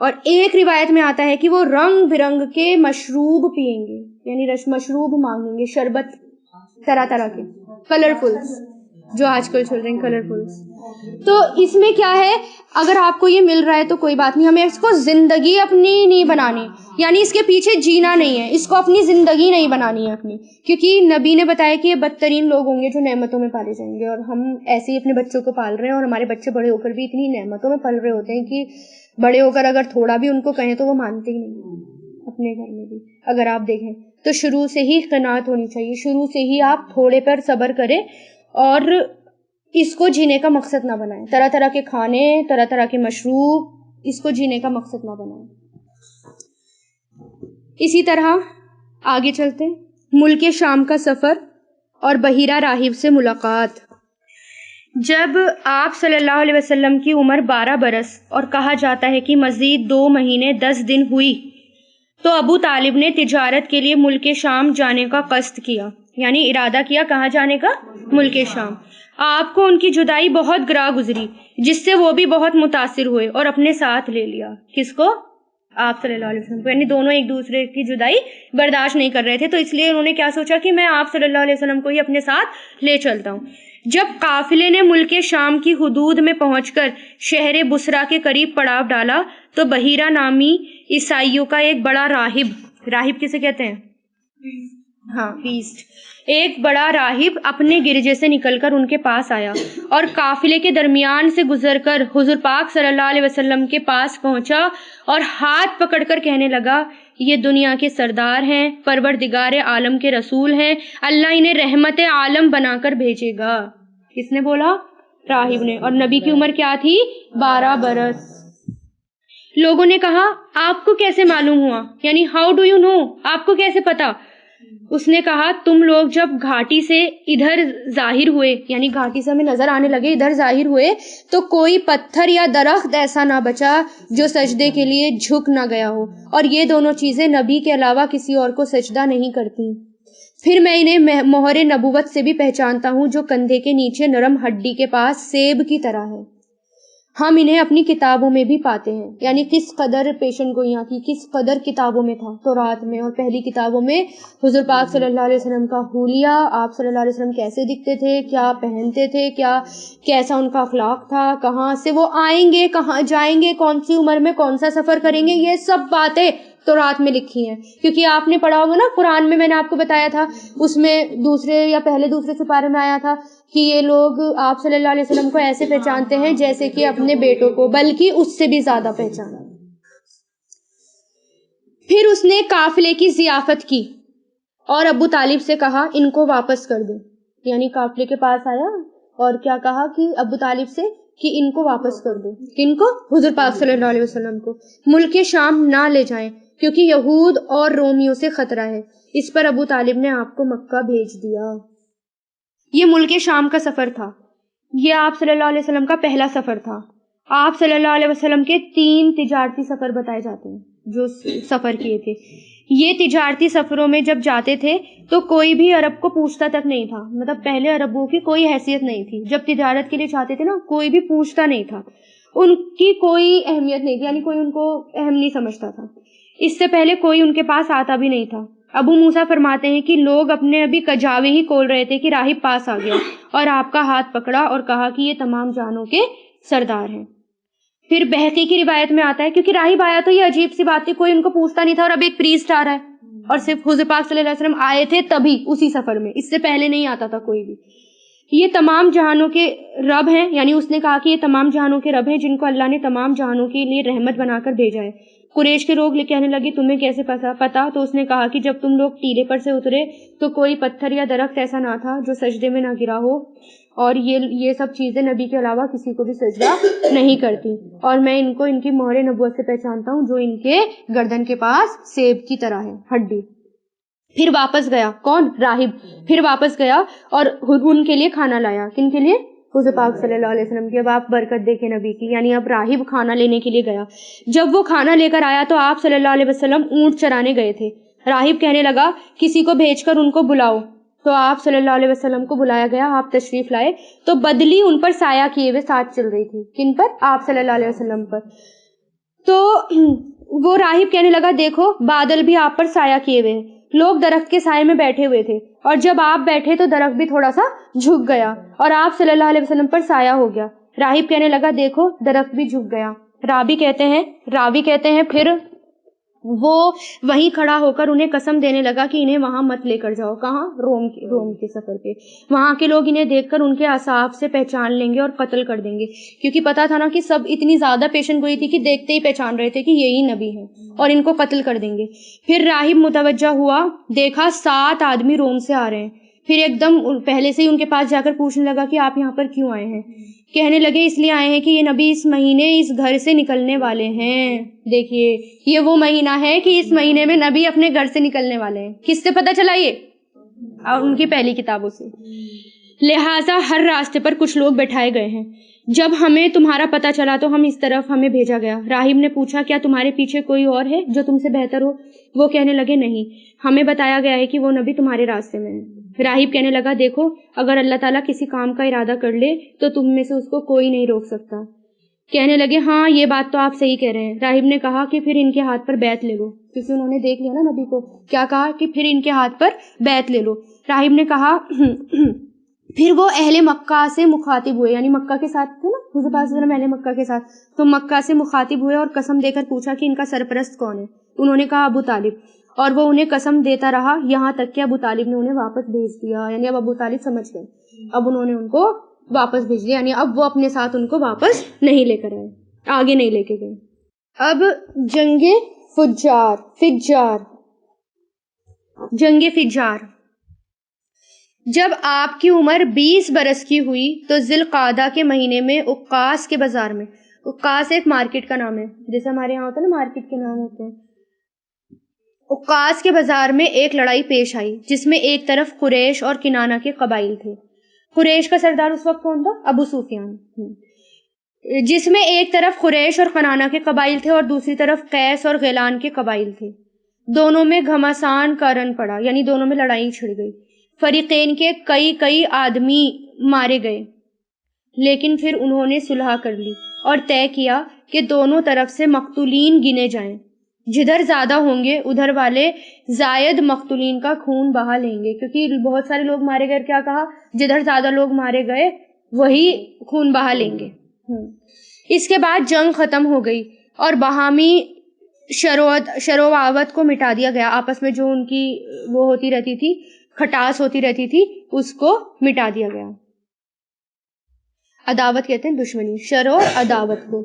اور ایک روایت میں آتا ہے کہ وہ رنگ برنگ کے مشروب پیئیں گے، یعنی مشروب مانگیں گے، شربت طرح طرح کے، کلرفلس جو آج کل چل رہے ہیں، کلرفلس۔ تو اس میں کیا ہے، اگر آپ کو یہ مل رہا ہے تو کوئی بات نہیں، ہمیں اس کو زندگی اپنی نہیں بنانی، یعنی اس کے پیچھے جینا نہیں ہے، اس کو اپنی زندگی نہیں بنانی ہے اپنی، کیونکہ نبی نے بتایا کہ یہ بدترین لوگ ہوں گے جو نعمتوں میں پالے جائیں گے، اور ہم ایسے ہی اپنے بچوں کو پال رہے ہیں، اور ہمارے بچے بڑے ہو کر بھی اتنی نعمتوں میں پل رہے ہوتے ہیں کہ بڑے ہو کر اگر تھوڑا بھی ان کو کہیں تو وہ مانتے ہی نہیں، اپنے گھر میں بھی اگر آپ دیکھیں تو شروع سے ہی قناعت ہونی چاہیے، شروع سے ہی آپ تھوڑے پر صبر کریں اور اس کو جینے کا مقصد نہ بنائیں، طرح طرح کے کھانے، طرح طرح کے مشروب، اس کو جینے کا مقصد نہ بنائیں۔ اسی طرح آگے چلتے ہیں، ملک شام کا سفر اور بحیرہ راہب سے ملاقات۔ جب آپ صلی اللہ علیہ وسلم کی عمر 12 برس اور کہا جاتا ہے کہ مزید 2 مہینے 10 دن ہوئی تو ابو طالب نے تجارت کے لیے ملک شام جانے کا قصد کیا، یعنی ارادہ کیا، کہاں جانے کا؟ ملک شام۔ آپ کو ان کی جدائی بہت گراں گزری، جس سے وہ بھی بہت متاثر ہوئے اور اپنے ساتھ لے لیا۔ کس کو؟ آپ صلی اللہ علیہ وسلم کو، یعنی دونوں ایک دوسرے کی جدائی برداشت نہیں کر رہے تھے، تو اس لیے انہوں نے کیا سوچا کہ میں آپ صلی اللہ علیہ وسلم کو ہی اپنے ساتھ لے چلتا ہوں۔ جب قافلے نے ملک شام کی حدود میں پہنچ کر شہر بصرہ کے قریب پڑاؤ ڈالا تو بحیرہ نامی عیسائیوں کا ایک بڑا راہب، راہب کسے کہتے ہیں؟ ہاں، پریسٹ، ایک بڑا راہب اپنے گرجے سے نکل کر ان کے پاس آیا اور قافلے کے درمیان سے گزر کر حضور پاک صلی اللہ علیہ وسلم کے پاس پہنچا اور ہاتھ پکڑ کر کہنے لگا، یہ دنیا کے سردار ہیں، پروردگار عالم کے رسول ہیں، اللہ انہیں رحمت عالم بنا کر بھیجے گا۔ کس نے بولا؟ راہب نے، اور نبی کی عمر کیا تھی؟ 12 برس۔ لوگوں نے کہا، آپ کو کیسے معلوم ہوا؟ یعنی ہاؤ ڈو یو نو، آپ کو کیسے پتا؟ اس نے کہا، تم لوگ جب گھاٹی سے ادھر ظاہر ہوئے، یعنی گھاٹی سے ہمیں نظر آنے لگے، ادھر ظاہر ہوئے تو کوئی پتھر یا درخت ایسا نہ بچا جو سجدے کے لیے جھک نہ گیا ہو، اور یہ دونوں چیزیں نبی کے علاوہ کسی اور کو سجدہ نہیں کرتی۔ پھر میں انہیں مہر نبوت سے بھی پہچانتا ہوں جو کندھے کے نیچے نرم ہڈی کے پاس سیب کی طرح ہے۔ ہم انہیں اپنی کتابوں میں بھی پاتے ہیں، یعنی کس قدر پیشن گوئیاں کی، کس قدر کتابوں میں تھا، تورات میں اور پہلی کتابوں میں حضور پاک صلی اللہ علیہ وسلم کا حلیہ، آپ صلی اللہ علیہ وسلم کیسے دکھتے تھے، کیا پہنتے تھے، کیسا ان کا اخلاق تھا، کہاں سے وہ آئیں گے، کہاں جائیں گے، کون سی عمر میں کون سا سفر کریں گے، یہ سب باتیں تورات میں لکھی ہیں۔ کیونکہ آپ نے پڑھا ہوگا نا قرآن میں نے آپ کو بتایا تھا، اس میں دوسرے یا پہلے دوسرے سپارے میں آیا تھا کہ یہ لوگ آپ صلی اللہ علیہ وسلم کو ایسے پہچانتے ہیں جیسے کہ اپنے بیٹوں کو، بلکہ اس سے بھی زیادہ پہچانا۔ پھر اس نے قافلے کی ضیافت کی اور ابو طالب سے کہا، ان کو واپس کر دیں، یعنی قافلے کے پاس آیا اور کیا کہا کہ ابو طالب سے کہ ان کو واپس کر دو، کن کو؟ حضور پاک صلی اللہ علیہ وسلم کو، ملک شام نہ لے جائیں کیونکہ یہود اور رومیوں سے خطرہ ہے۔ اس پر ابو طالب نے آپ کو مکہ بھیج دیا۔ یہ ملک شام کا سفر تھا، یہ آپ صلی اللہ علیہ وسلم کا پہلا سفر تھا۔ آپ صلی اللہ علیہ وسلم کے 3 تجارتی سفر بتائے جاتے ہیں جو سفر کیے تھے۔ یہ تجارتی سفروں میں جب جاتے تھے تو کوئی بھی عرب کو پوچھتا تک نہیں تھا، مطلب پہلے عربوں کی کوئی حیثیت نہیں تھی، جب تجارت کے لیے جاتے تھے نا کوئی بھی پوچھتا نہیں تھا، ان کی کوئی اہمیت نہیں تھی، یعنی کوئی ان کو اہم نہیں سمجھتا تھا، اس سے پہلے کوئی ان کے پاس آتا بھی نہیں تھا۔ ابو موسیٰ فرماتے ہیں کہ لوگ اپنے ابھی کجاوے ہی کھول رہے تھے کہ راہب پاس آ گیا اور آپ کا ہاتھ پکڑا اور کہا کہ یہ تمام جہانوں کے سردار ہیں۔ پھر بہقی کی روایت میں آتا ہے کیونکہ راہب آیا تو یہ عجیب سی بات تھی، کوئی ان کو پوچھتا نہیں تھا، اور اب ایک پریسٹ آ رہا ہے، اور صرف حضور پاک صلی اللہ علیہ وسلم آئے تھے تبھی اسی سفر میں، اس سے پہلے نہیں آتا تھا کوئی بھی۔ یہ تمام جہانوں کے رب ہیں، یعنی اس نے کہا کہ یہ تمام جہانوں کے رب ہیں جن کو اللہ نے تمام جہانوں کے لیے رحمت بنا کر بھیجا ہے۔ قریش کے لوگ کہنے لگے تمہیں کیسے پتا؟ تو اس نے کہا کہ جب تم لوگ ٹیلے پر سے اترے تو کوئی پتھر یا درخت ایسا نہ تھا جو سجدے میں نہ گرا ہو، اور یہ سب چیزیں نبی کے علاوہ کسی کو بھی سجدہ نہیں کرتی، اور میں ان کو ان کی مہر نبوت سے پہچانتا ہوں جو ان کے گردن کے پاس سیب کی طرح ہے، ہڈی۔ پھر واپس گیا، کون؟ راہب۔ پھر واپس گیا اور ان کے لیے کھانا لایا، کن کے لیے؟ حضور پاک صلی اللہ علیہ وسلم کی۔ اب آپ برکت دیکھیں نبی کی، یعنی اب راہب کھانا لینے کے لیے گیا۔ جب وہ کھانا لے کر آیا تو آپ صلی اللہ علیہ وسلم اونٹ چرانے گئے تھے۔ راہب کہنے لگا کسی کو بھیج کر ان کو بلاؤ، تو آپ صلی اللہ علیہ وسلم کو بلایا گیا، آپ تشریف لائے تو بدلی ان پر سایہ کیے ہوئے ساتھ چل رہی تھی، کن پر؟ آپ صلی اللہ علیہ وسلم پر۔ تو وہ راہب کہنے لگا دیکھو بادل بھی آپ پر سایہ کیے ہوئے ہیں. لوگ درخت کے سائے میں بیٹھے ہوئے تھے اور جب آپ بیٹھے تو درخت بھی تھوڑا سا جھک گیا اور آپ صلی اللہ علیہ وسلم پر سایہ ہو گیا. راہب کہنے لگا دیکھو درخت بھی جھک گیا. راوی کہتے ہیں پھر وہ وہیں کھڑا ہو کر انہیں قسم دینے لگا کہ انہیں وہاں مت لے کر جاؤ. کہاں؟ روم کے سفر پہ. وہاں کے لوگ انہیں دیکھ کر ان کے اعصاب سے پہچان لیں گے اور قتل کر دیں گے، کیونکہ پتا تھا نا کہ سب اتنی زیادہ پیشن گوئی تھی کہ دیکھتے ہی پہچان رہے تھے کہ یہی نبی ہے اور ان کو قتل کر دیں گے. پھر راہب متوجہ ہوا، دیکھا 7 آدمی روم سے آ رہے ہیں. پھر ایک دم پہلے سے ہی ان کے پاس جا کر پوچھنے لگا کہ آپ یہاں پر کیوں آئے ہیں؟ کہنے لگے اس لیے آئے ہیں کہ یہ نبی اس مہینے اس گھر سے نکلنے والے ہیں. دیکھیے یہ وہ مہینہ ہے کہ اس مہینے میں نبی اپنے گھر سے نکلنے والے ہیں. کس سے پتہ چلا؟ یہ اور ان کی پہلی کتابوں سے. لہٰذا ہر راستے پر کچھ لوگ بٹھائے گئے ہیں. جب ہمیں تمہارا پتہ چلا تو ہم اس طرف ہمیں بھیجا گیا. راہب نے پوچھا کیا تمہارے پیچھے کوئی اور ہے جو تم سے بہتر ہو؟ وہ کہنے لگے نہیں، ہمیں بتایا گیا ہے کہ وہ نبی تمہارے راستے میں ہے. راہب کہنے لگا دیکھو اگر اللہ تعالیٰ کسی کام کا ارادہ کر لے تو تم میں سے اس کو کوئی نہیں روک سکتا. کہنے لگے ہاں یہ بات تو آپ صحیح کہہ رہے ہیں. راہب نے کہا کہ پھر ان کے ہاتھ پر بیعت لے لو، کیونکہ انہوں نے دیکھ لیا نا نبی کو. کیا کہا کہ پھر ان کے ہاتھ پر بیعت لے لو. راہب نے کہا پھر وہ اہل مکہ سے مخاطب ہوئے، یعنی مکہ کے ساتھ تھے نا حضور پاک صلی اللہ علیہ وسلم اہل مکہ کے ساتھ، تو مکہ سے مخاطب ہوئے اور قسم دے کر پوچھا کہ ان کا سرپرست کون ہے؟ انہوں نے کہا ابو طالب. اور وہ انہیں قسم دیتا رہا یہاں تک کہ ابو طالب نے انہیں واپس بھیج دیا. یعنی اب ابو طالب سمجھ گئے، اب انہوں نے ان کو واپس بھیج دیا، یعنی اب وہ اپنے ساتھ ان کو واپس نہیں لے کر آئے، آگے نہیں لے کے گئے. اب جنگ فجار. جب آپ کی عمر 20 برس کی ہوئی تو ذی القعدہ کے مہینے میں عکاظ کے بازار میں، عکاظ ایک مارکیٹ کا نام ہے جیسے ہمارے یہاں ہوتا ہے نا مارکیٹ کے نام ہوتے ہیں، عکاظ کے بازار میں ایک لڑائی پیش آئی جس میں ایک طرف قریش اور کنانہ کے قبائل تھے. قریش کا سردار اس وقت کون تھا؟ ابو سفیان. جس میں ایک طرف قریش اور کنانہ کے قبائل تھے اور دوسری طرف قیس اور غیلان کے قبائل تھے. دونوں میں گھمسان کا رن پڑا، یعنی دونوں میں لڑائی چھڑ گئی. فریقین کے کئی آدمی مارے گئے، لیکن پھر انہوں نے صلح کر لی اور طے کیا کہ دونوں طرف سے مقتولین گنے جائیں. جدھر زیادہ ہوں گے ادھر والے زائد مقتولین کا خون بہا لیں گے، کیونکہ بہت سارے لوگ مارے گئے. کیا کہا؟ جدھر زیادہ لوگ مارے گئے وہی خون بہا لیں گے. اس کے بعد جنگ ختم ہو گئی اور باہمی شروعات کو مٹا دیا گیا. آپس میں جو ان کی وہ ہوتی رہتی تھی، کھٹاس ہوتی رہتی تھی، اس کو مٹا دیا گیا. عداوت کہتے ہیں دشمنی، شر اور عداوت کو،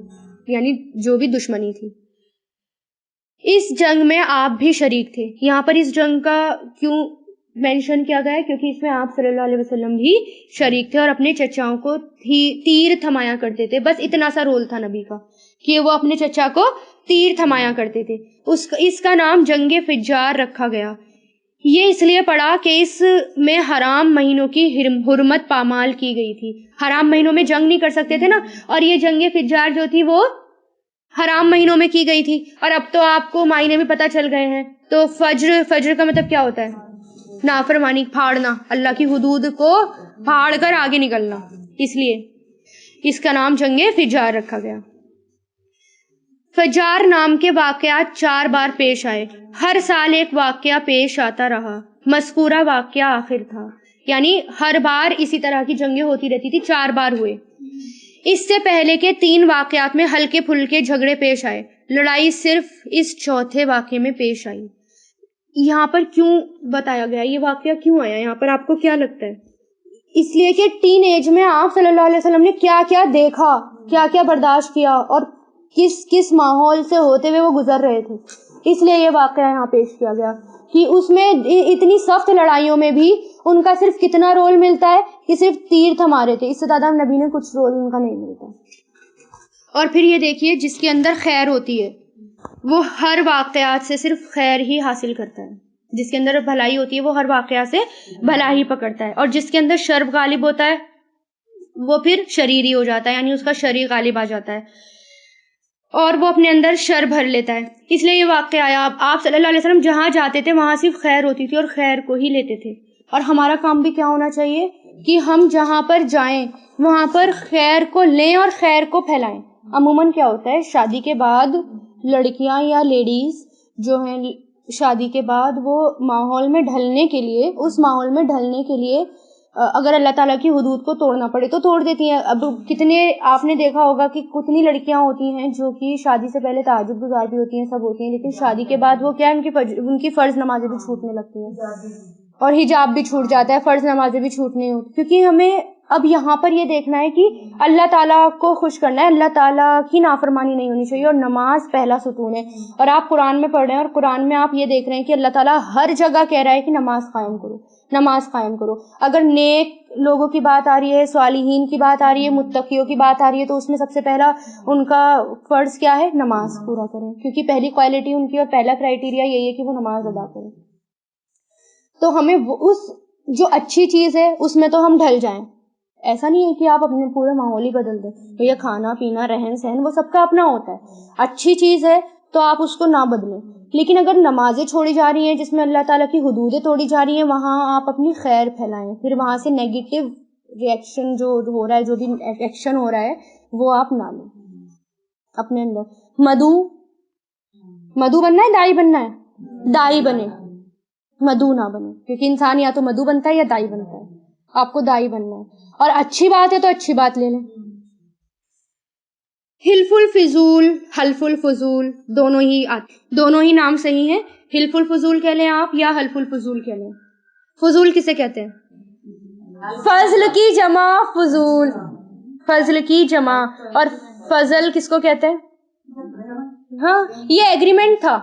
یعنی جو بھی دشمنی تھی. اس جنگ میں آپ بھی شریک تھے. یہاں پر اس جنگ کا کیوں مینشن کیا گیا ہے؟ کیونکہ اس میں آپ صلی اللہ علیہ وسلم بھی شریک تھے اور اپنے چچاؤں کو تیر تھمایا کرتے تھے. بس اتنا سا رول تھا نبی کا کہ وہ اپنے چچا کو تیر تھمایا کرتے تھے. اس کا نام جنگ فجار رکھا گیا. یہ اس لیے پڑا کہ اس میں حرام مہینوں کی حرمت پامال کی گئی تھی. حرام مہینوں میں جنگ نہیں کر سکتے تھے نا، اور یہ جنگ فجار جو تھی وہ حرام مہینوں میں کی گئی تھی. اور اب تو آپ کو معنی بھی پتہ چل گئے ہیں. تو فجر کا مطلب کیا ہوتا ہے؟ نافرمانی، پھاڑنا، اللہ کی حدود کو پھاڑ کر آگے نکلنا. اس لیے اس کا نام جنگ فجار رکھا گیا. فجار نام کے واقعات 4 بار پیش آئے. ہر سال ایک واقعہ پیش آتا رہا. مذکورہ واقعہ آخر تھا، یعنی ہر بار اسی طرح کی جنگیں ہوتی رہتی تھی. 4 بار ہوئے. اس سے پہلے کے 3 واقعات میں ہلکے پھلکے جھگڑے پیش آئے. لڑائی صرف اس چوتھے واقعے میں پیش آئی. یہاں پر کیوں بتایا گیا؟ یہ واقعہ کیوں آیا یہاں پر؟ آپ کو کیا لگتا ہے؟ اس لیے کہ ٹین ایج میں آپ صلی اللہ علیہ وسلم نے کیا کیا دیکھا، کیا کیا برداشت کیا، اور کس ماحول سے ہوتے ہوئے وہ گزر رہے تھے. اس لیے یہ واقعہ یہاں پیش کیا گیا کہ اس میں اتنی سخت لڑائیوں میں بھی ان کا صرف کتنا رول ملتا ہے کہ صرف تیر تھما رہے تھے. اس سے زیادہ نبی نے کچھ رول ان کا نہیں ملتا. اور پھر یہ دیکھیے جس کے اندر خیر ہوتی ہے وہ ہر واقعات سے صرف خیر ہی حاصل کرتا ہے. جس کے اندر بھلائی ہوتی ہے وہ ہر واقعہ سے بھلا ہی پکڑتا ہے. اور جس کے اندر شر غالب ہوتا ہے وہ پھر شریری ہو جاتا ہے، یعنی اس کا شر غالب آ جاتا ہے اور وہ اپنے اندر شر بھر لیتا ہے. اس لیے یہ واقعہ آیا. آپ صلی اللہ علیہ وسلم جہاں جاتے تھے وہاں صرف خیر ہوتی تھی اور خیر کو ہی لیتے تھے. اور ہمارا کام بھی کیا ہونا چاہیے کہ ہم جہاں پر جائیں وہاں پر خیر کو لیں اور خیر کو پھیلائیں. عموماً کیا ہوتا ہے شادی کے بعد لڑکیاں یا لیڈیز جو ہیں شادی کے بعد وہ ماحول میں ڈھلنے کے لیے، اس ماحول میں ڈھلنے کے لیے اگر اللہ تعالیٰ کی حدود کو توڑنا پڑے تو توڑ دیتی ہیں. اب کتنے آپ نے دیکھا ہوگا کہ کتنی لڑکیاں ہوتی ہیں جو کہ شادی سے پہلے تہجد گزار بھی ہوتی ہیں، سب ہوتی ہیں، لیکن شادی کے بعد وہ کیا ہے، ان کی فرض نمازیں بھی چھوٹنے لگتی ہیں اور حجاب بھی چھوٹ جاتا ہے، فرض نمازیں بھی چھوٹنی ہوتی، کیونکہ ہمیں اب یہاں پر یہ دیکھنا ہے کہ اللہ تعالیٰ کو خوش کرنا ہے، اللہ تعالیٰ کی نافرمانی نہیں ہونی چاہیے، اور نماز پہلا ستون ہے. اور آپ قرآن میں پڑھ رہے ہیں اور قرآن میں آپ یہ دیکھ رہے ہیں کہ اللہ تعالیٰ ہر جگہ کہہ رہا ہے کہ نماز قائم کرو، نماز قائم کرو. اگر نیک لوگوں کی بات آ رہی ہے، صالحین کی بات آ رہی ہے، متقیوں کی بات آ رہی ہے، تو اس میں سب سے پہلا ان کا فرض کیا ہے؟ نماز پورا کریں، کیونکہ پہلی کوالٹی ان کی اور پہلا کرائٹیریا یہی ہے کہ وہ نماز ادا کریں. تو ہمیں اس جو اچھی چیز ہے اس میں تو ہم ڈھل جائیں. ایسا نہیں ہے کہ آپ اپنے پورے ماحول ہی بدل دیں، یہ کھانا پینا رہن سہن وہ سب کا اپنا ہوتا ہے، اچھی چیز ہے تو آپ اس کو نہ بدلیں. لیکن اگر نمازیں چھوڑی جا رہی ہیں جس میں اللہ تعالیٰ کی حدودیں توڑی جا رہی ہیں، وہاں آپ اپنی خیر پھیلائیں، پھر وہاں سے نیگیٹو ریئیکشن جو ہو رہا ہے، جو بھی ایکشن ہو رہا ہے وہ آپ نہ لیں اپنے اندر. مدعو بننا ہے، دائی بننا ہے؟ دائی بنے، مدعو نہ بنے، کیونکہ انسان یا تو مدعو بنتا ہے یا دائی بنتا ہے. آپ کو دائی بننا ہے، اور اچھی بات ہے تو اچھی بات لے لیں. حلف الفضول، حلف الفضول دونوں ہی نام صحیح ہیں. حلف الفضول کہہ لیں آپ یا حلف الفضول کہہ لیں. فضول کسے کہتے ہیں؟ فضل کی جمع فضول، فضل کی جمع. اور فضل کس کو کہتے ہیں؟ ہاں یہ ایگریمنٹ تھا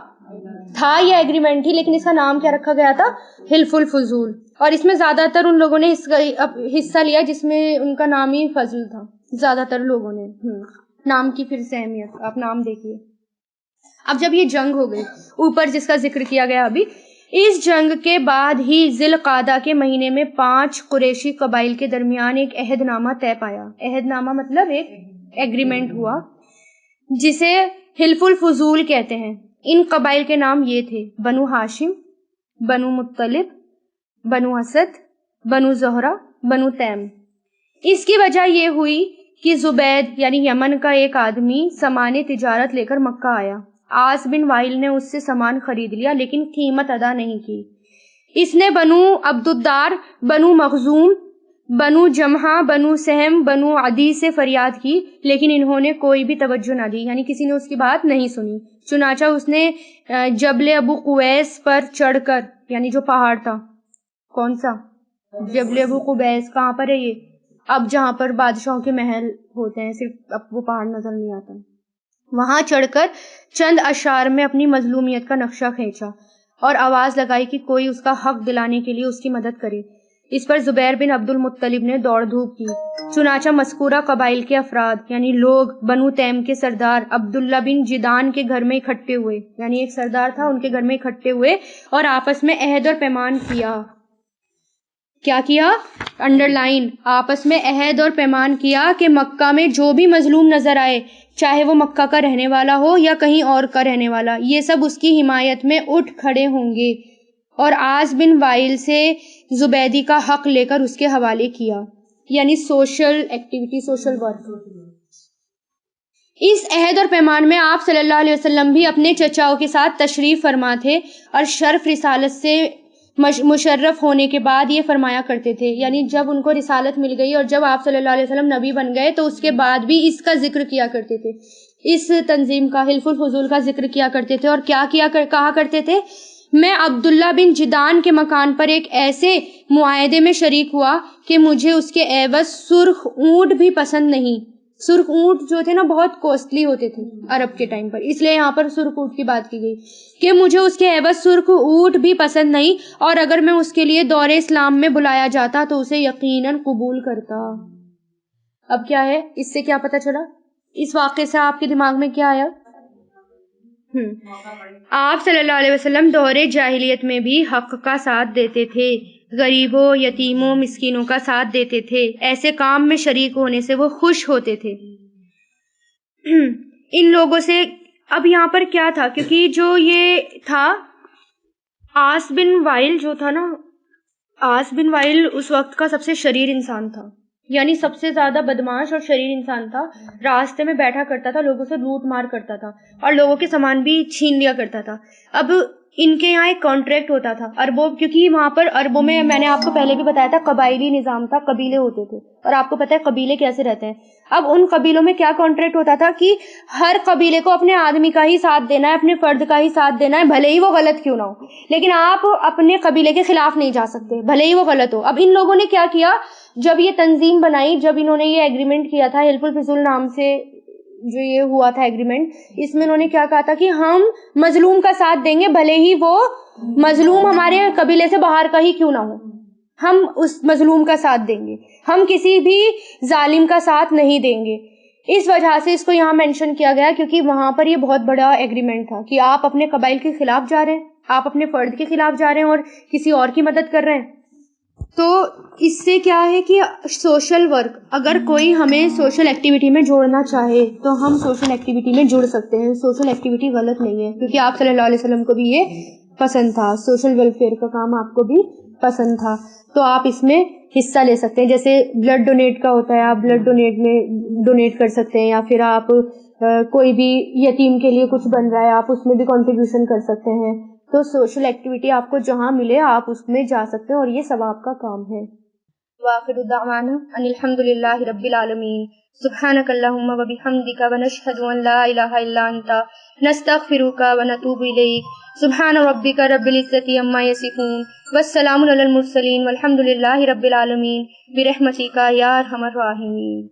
یہ ایگریمنٹ تھی، لیکن اس کا نام کیا رکھا گیا تھا؟ حلف الفضول. اور اس میں زیادہ تر ان لوگوں نے حصہ لیا جس میں ان کا نام ہی فضل تھا، زیادہ تر لوگوں نے. نام کی پھر سے اہمیت آپ نام دیکھیے. اب جب یہ جنگ ہو گئی اوپر جس کا ذکر کیا گیا ابھی، اس جنگ کے بعد ہی ذی القعدہ کے مہینے میں 5 قریشی قبائل کے درمیان ایک عہد نامہ طے پایا. عہد نامہ مطلب ایک ایگریمنٹ ہوا جسے حلف الفضول کہتے ہیں. ان قبائل کے نام یہ تھے: بنو ہاشم، بنو مطلب، بنو اسد، بنو زہرہ، بنو تیم. اس کی وجہ یہ ہوئی کہ زبید یعنی یمن کا ایک آدمی سامان تجارت لے کر مکہ آیا. عاص بن وائل نے اس سے سامان خرید لیا لیکن قیمت ادا نہیں کی. اس نے بنو عبدالدار، بنو مخزوم، بنو جمحہ، بنو سہم، بنو عدی سے فریاد کی، لیکن انہوں نے کوئی بھی توجہ نہ دی، یعنی کسی نے اس کی بات نہیں سنی. چنانچہ اس نے جبل ابو قبیس پر چڑھ کر، یعنی جو پہاڑ تھا، کون سا؟ جبل ابو قبیس. کہاں پر ہے یہ؟ اب جہاں پر بادشاہوں کے محل ہوتے ہیں، صرف اب وہ پہاڑ نظر نہیں آتا. وہاں چڑھ کر چند اشعار میں اپنی مظلومیت کا نقشہ کھینچا اور آواز لگائی کہ کوئی اس کا حق دلانے کے لیے اس کی مدد کرے. اس پر زبیر بن عبد المطلب نے دوڑ دھوپ کی. چنانچہ مذکورہ قبائل کے افراد یعنی لوگ بنو تیم کے سردار عبداللہ بن جدان کے گھر میں اکٹھے ہوئے، یعنی ایک سردار تھا ان کے گھر میں اکٹھے ہوئے اور آپس میں عہد اور پیمان کیا. کیا کیا؟ انڈر لائن، آپس میں عہد اور پیمان کیا کہ مکہ میں جو بھی مظلوم نظر آئے، چاہے وہ مکہ کا رہنے والا ہو یا کہیں اور کا رہنے والا، یہ سب اس کی حمایت میں اٹھ کھڑے ہوں گے. اور عاص بن وائل سے زبیدی کا حق لے کر اس کے حوالے کیا، یعنی سوشل ایکٹیویٹی، سوشل ورک. اس عہد اور پیمان میں آپ صلی اللہ علیہ وسلم بھی اپنے چچاؤں کے ساتھ تشریف فرما تھے اور شرف رسالت سے مشرف ہونے کے بعد یہ فرمایا کرتے تھے، یعنی جب ان کو رسالت مل گئی اور جب آپ صلی اللہ علیہ وسلم نبی بن گئے تو اس کے بعد بھی اس کا ذکر کیا کرتے تھے، اس تنظیم کا، حلف الفضول کا ذکر کیا کرتے تھے. اور کیا کہا کرتے تھے؟ میں عبداللہ بن جدان کے مکان پر ایک ایسے معاہدے میں شریک ہوا کہ مجھے اس کے عوض سرخ اونٹ بھی پسند نہیں. سرخ اونٹ جو تھے نا بہت کوسٹلی ہوتے تھے عرب کے ٹائم پر، اس لیے یہاں پر سرخ اونٹ کی بات کی گئی کہ مجھے اس کے عوض سرخ اونٹ بھی پسند نہیں، اور اگر میں اس کے لیے دور اسلام میں بلایا جاتا تو اسے یقیناً قبول کرتا. اب کیا ہے اس سے کیا پتا چلا؟ اس واقعے سے آپ کے دماغ میں کیا آیا؟ آپ صلی اللہ علیہ وسلم دور جاہلیت میں بھی حق کا ساتھ دیتے تھے، غریبوں، یتیموں، مسکینوں کا ساتھ دیتے تھے، ایسے کام میں شریک ہونے سے وہ خوش ہوتے تھے. ان لوگوں سے اب یہاں پر کیا تھا، کیونکہ جو یہ تھا عاص بن وائل جو تھا نا، عاص بن وائل اس وقت کا سب سے شریر انسان تھا، یعنی سب سے زیادہ بدماش اور شریر انسان تھا، راستے میں بیٹھا کرتا تھا، لوگوں سے لوٹ مار کرتا تھا اور لوگوں کے سامان بھی چھین لیا کرتا تھا۔ اب ان کے یہاں ایک کانٹریکٹ ہوتا تھا اربوں، کیونکہ وہاں پر اربوں میں نے آپ کو پہلے بھی بتایا تھا قبائلی نظام تھا، قبیلے ہوتے تھے، اور آپ کو پتا ہے قبیلے کیسے رہتے ہیں۔ اب ان قبیلوں میں کیا کانٹریکٹ ہوتا تھا کہ ہر قبیلے کو اپنے آدمی کا ہی ساتھ دینا ہے، اپنے فرد کا ہی ساتھ دینا ہے، بھلے ہی وہ غلط کیوں نہ ہو، لیکن آپ اپنے قبیلے کے خلاف نہیں جا سکتے بھلے ہی وہ غلط ہو۔ اب ان لوگوں نے کیا کیا، جب یہ تنظیم بنائی، جب انہوں نے یہ ایگریمنٹ کیا تھا حلف الفضول نام سے، جو یہ ہوا تھا ایگریمنٹ، اس میں انہوں نے کیا کہا تھا کہ ہم مظلوم کا ساتھ دیں گے، بھلے ہی وہ مظلوم ہمارے قبیلے سے باہر کا ہی کیوں نہ ہو، ہم اس مظلوم کا ساتھ دیں گے، ہم کسی بھی ظالم کا ساتھ نہیں دیں گے۔ اس وجہ سے اس کو یہاں مینشن کیا گیا، کیونکہ وہاں پر یہ بہت بڑا ایگریمنٹ تھا کہ آپ اپنے قبائل کے خلاف جا رہے ہیں، آپ اپنے فرد کے خلاف جا رہے ہیں اور کسی اور کی مدد کر رہے ہیں۔ تو اس سے کیا ہے کہ سوشل ورک، اگر کوئی ہمیں سوشل ایکٹیویٹی میں جوڑنا چاہے تو ہم سوشل ایکٹیویٹی میں جڑ سکتے ہیں۔ سوشل ایکٹیویٹی غلط نہیں ہے، کیونکہ آپ صلی اللہ علیہ وسلم کو بھی یہ پسند تھا، سوشل ویلفیئر کا کام آپ کو بھی پسند تھا، تو آپ اس میں حصہ لے سکتے ہیں۔ جیسے بلڈ ڈونیٹ کا ہوتا ہے، آپ بلڈ ڈونیٹ کر سکتے ہیں، یا پھر آپ کوئی بھی یتیم کے لیے کچھ بن رہا ہے آپ اس میں بھی کنٹریبیوشن کر سکتے ہیں۔ تو سوشل ایکٹیویٹی آپ کو جہاں ملے آپ اس میں جا سکتے ہیں، اور یہ ثواب کا کام ہے۔ وآخر دعوانا ان الحمد للہ رب العالمین۔ سبحانک اللہم وبحمدک ونشہد ان لا الہ الا انت نستغفرک ونتوب الیک۔ سبحان ربک رب العزۃ عما یصفون والسلام علی المرسلین والحمد للہ رب العالمین برحمتک یا ارحم الراحمین۔